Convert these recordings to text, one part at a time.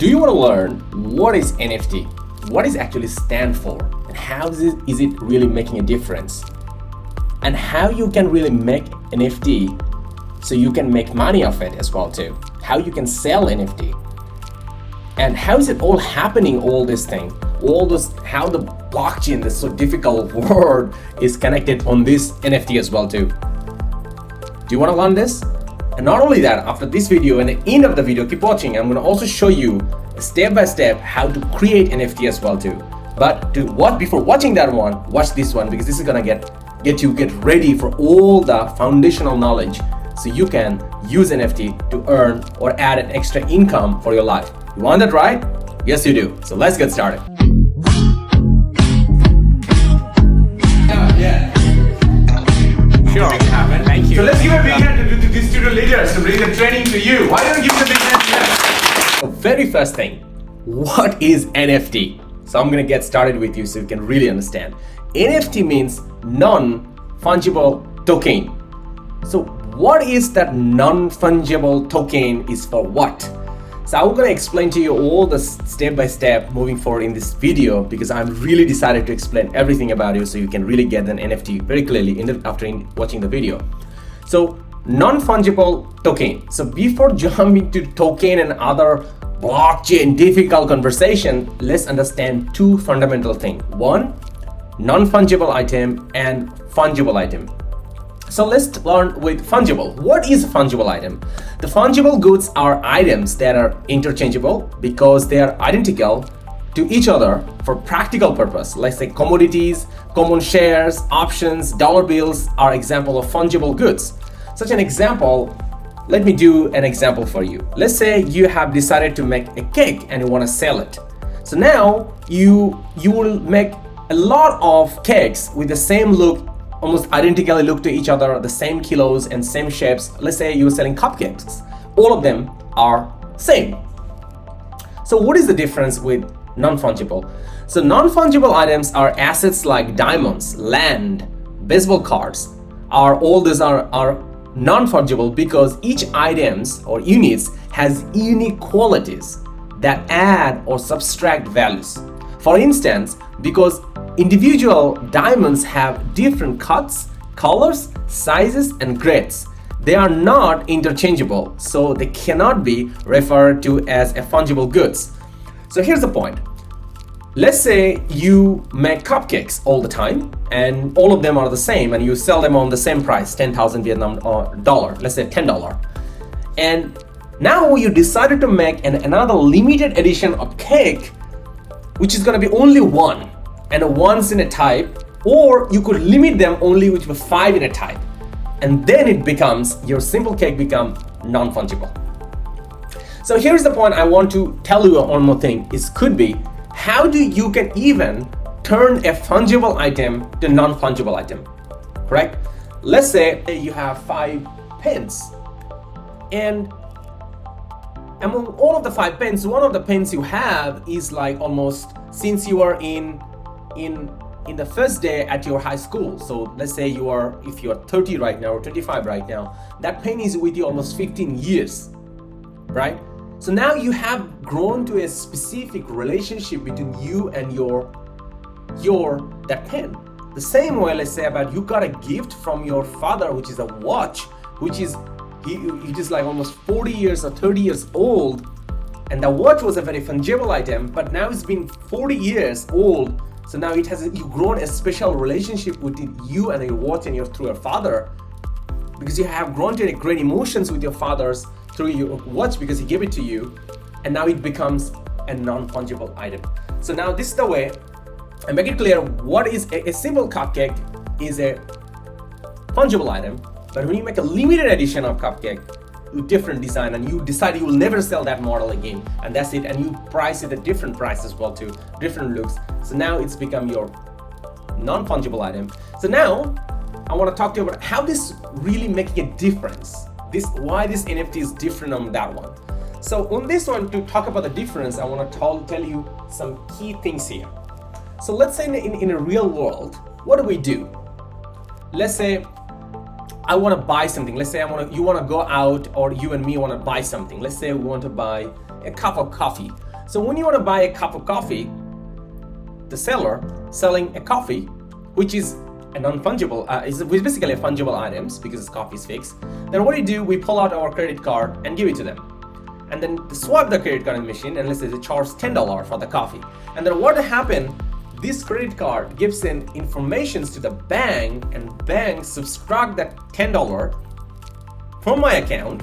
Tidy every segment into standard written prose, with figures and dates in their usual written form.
Do you want to learn what is NFT? What does it actually stand for? And how is it really making a difference? And how you can really make NFT so you can make money off it as well too. How you can sell NFT. And how is it all happening, all this thing? How the blockchain, this so difficult word, is connected on this NFT as well too. Do you want to learn this? And not only that, after this video and the end of the video, keep watching. I'm going to also show you step by step how to create NFT as well too. But before watching that one, watch this one, because this is going to get ready for all the foundational knowledge so you can use NFT to earn or add an extra income for your life. You want that, right? Yes, you do. So let's get started. Yeah. Sure. Thank you. So let's give a big hand to these student leaders to bring the training to you. Why don't you give a big hand to them? The very first thing, what is NFT? So I'm going to get started with you so you can really understand. NFT means non-fungible token. So what is that non-fungible token is for what? So I'm going to explain to you all the step by step moving forward in this video, because I'm really decided to explain everything about you so you can really get an NFT very clearly after watching the video. So non-fungible token. So before jumping to token and other blockchain difficult conversation, let's understand two fundamental things. One, non-fungible item and fungible item. So let's learn with fungible. What is a fungible item? The fungible goods are items that are interchangeable because they are identical to each other for practical purpose. Let's say commodities, common shares, options, dollar bills are example of fungible goods. Such an example, let me do an example for you. Let's say you have decided to make a cake and you want to sell it. So now you will make a lot of cakes with the same look, almost identically look to each other, the same kilos and same shapes. Let's say you're selling cupcakes. All of them are same. So what is the difference with non-fungible? So non-fungible items are assets like diamonds, land, baseball cards. All these are non-fungible because each items or units has unique qualities that add or subtract values. For instance, because individual diamonds have different cuts, colors, sizes, and grades, they are not interchangeable, so they cannot be referred to as a fungible goods. So here's the point. Let's say you make cupcakes all the time and all of them are the same and you sell them on the same price, 10,000 Vietnam dollar, let's say $10. And now you decided to make another limited edition of cake, which is going to be only one and a ones in a type, or you could limit them only with 5 in a type. And then it becomes, your simple cake become non-fungible. So here's the point I want to tell you one more thing, could be how you can even turn a fungible item to non-fungible item, correct? Let's say you have 5 pens, and among all of the 5 pens, one of the pens you have is like almost, since you are in the first day at your high school. So let's say if you are 30 right now or 25 right now, that pen is with you almost 15 years, right? So now you have grown to a specific relationship between you and that pen. The same way, let's say about you got a gift from your father, which is a watch, which is like almost 40 years or 30 years old, and the watch was a very fungible item, but now it's been 40 years old. So now you've grown a special relationship with you and your watch and through your father, because you have grown to great emotions with your father's through your watch because he gave it to you, and now it becomes a non-fungible item. So now this is the way I make it clear what is a simple cupcake is a fungible item, but when you make a limited edition of cupcake with different design and you decide you will never sell that model again, and that's it, and you price it at different price as well too, different looks, so now it's become your non-fungible item. So now I want to talk to you about how this really making a difference, why this NFT is different on that one. So on this one, to talk about the difference, I want to tell you some key things here. So let's say in a real world, what do? Let's say I want to buy something. Let's say you want to go out, or you and me want to buy something. Let's say we want to buy a cup of coffee. So when you want to buy a cup of coffee, the seller selling a coffee, which is a non-fungible, is basically a fungible items because coffee is fixed. Then what do? We pull out our credit card and give it to them. And then swipe the credit card in the machine, and let's say they charge $10 for the coffee. And then what happened? This credit card gives in information to the bank, and bank subtract that $10 from my account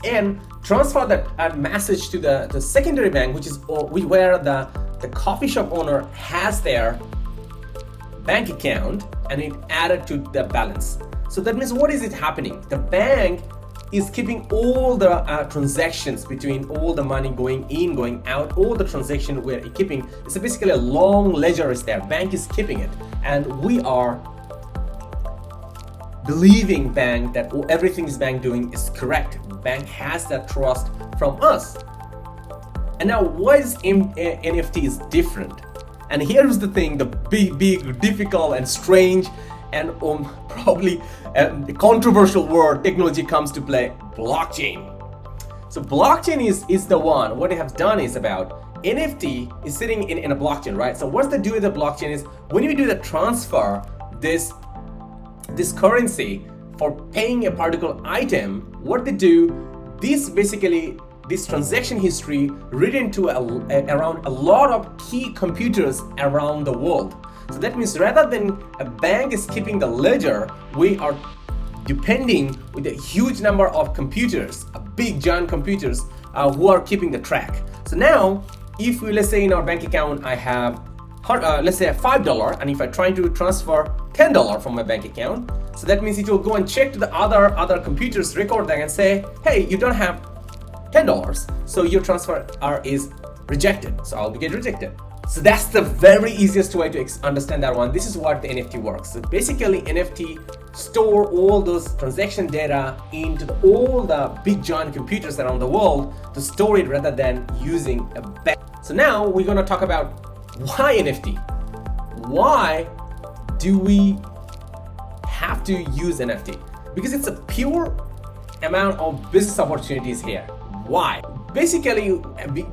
and transfer that message to the secondary bank, which is where the coffee shop owner has their bank account, and it added to the balance. So that means what is it happening? The bank is keeping all the transactions between all the money going in, going out, all the transaction we're keeping. It's basically a long ledger is there. Bank is keeping it, and we are believing bank that everything is bank doing is correct. Bank has that trust from us. And now why is NFT is different? And here's the thing, the big, difficult and strange and probably controversial word technology comes to play, blockchain. So blockchain is the one, what it has done is about NFT is sitting in a blockchain, right? So what's the do with the blockchain is when you do the transfer, this currency for paying a particular item, what they do, this transaction history written to around a lot of key computers around the world. So that means rather than a bank is keeping the ledger, we are depending with a huge number of computers, big giant computers who are keeping the track. So now, if we, let's say in our bank account, I have, let's say $5, and if I try to transfer $10 from my bank account, so that means it will go and check to the other computers, record that and say, hey, you don't have $10, so your transfer is rejected, so I'll get rejected. So that's the very easiest way to understand that one. This is what the NFT works. So basically NFT store all those transaction data into all the big giant computers around the world to store it rather than using a bank. So now we're going to talk about why NFT. Why do we have to use NFT? Because it's a pure amount of business opportunities here. Why? Basically,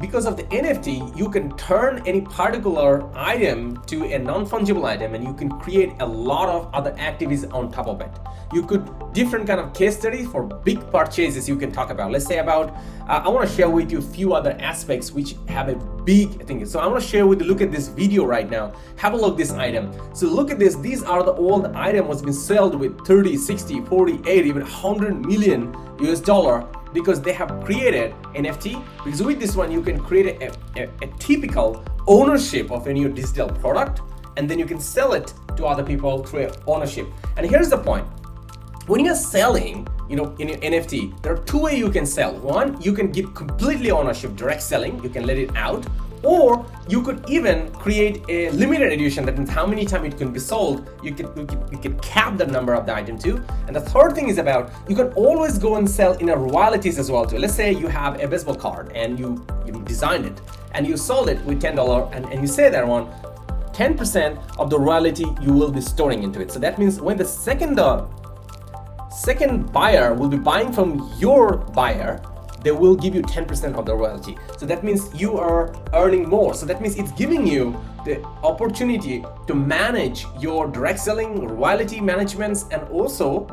because of the NFT, you can turn any particular item to a non-fungible item, and you can create a lot of other activities on top of it. You could different kind of case studies for big purchases you can talk about. Let's say about, I want to share with you a few other aspects which have a big thing. So I want to share with you, look at this video right now. Have a look at this item. So look at this. These are the old item was been sold with 30, 60, 40, 80, even 100 million US dollar. Because they have created NFT, because with this one you can create a typical ownership of a new digital product, and then you can sell it to other people through ownership. And here's the point. When you're selling, in an NFT, there are two ways you can sell. One, you can give completely ownership, direct selling, you can let it out, or you could even create a limited edition. That means how many times it can be sold. You can cap the number of the item too. And the third thing is about, you can always go and sell in a royalties as well too. Let's say you have a baseball card and you designed it and you sold it with $10 and you say that one, 10% of the royalty you will be storing into it. So that means when the second buyer will be buying from your buyer, they will give you 10% of the royalty. So that means you are earning more. So that means it's giving you the opportunity to manage your direct selling, royalty managements, and also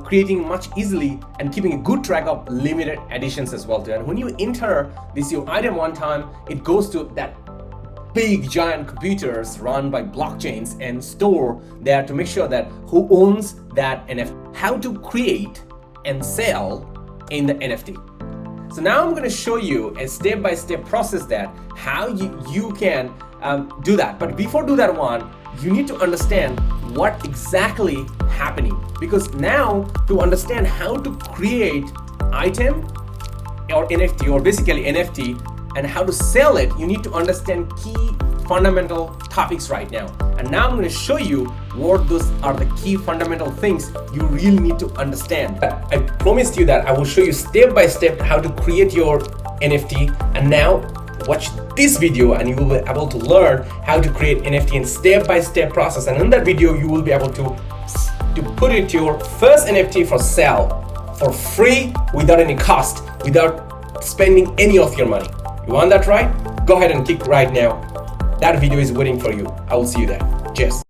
creating much easily and keeping a good track of limited editions as well too. And when you enter this your item one time, it goes to that big giant computers run by blockchains and store there to make sure that who owns that NFT. How to create and sell in the NFT. So now I'm going to show you a step-by-step process that how you can do that. But before do that one, you need to understand what exactly happening, because now to understand how to create item or NFT, or basically NFT, and how to sell it, you need to understand key fundamental topics right now. And now I'm going to show you what those are the key fundamental things you really need to understand. I promised you that I will show you step by step how to create your NFT, and now watch this video and you will be able to learn how to create NFT in step-by-step process. And in that video you will be able to put it to your first NFT for sale for free, without any cost, without spending any of your money. You want that right? go ahead and click right now. That video is waiting for you. I will see you there. Cheers.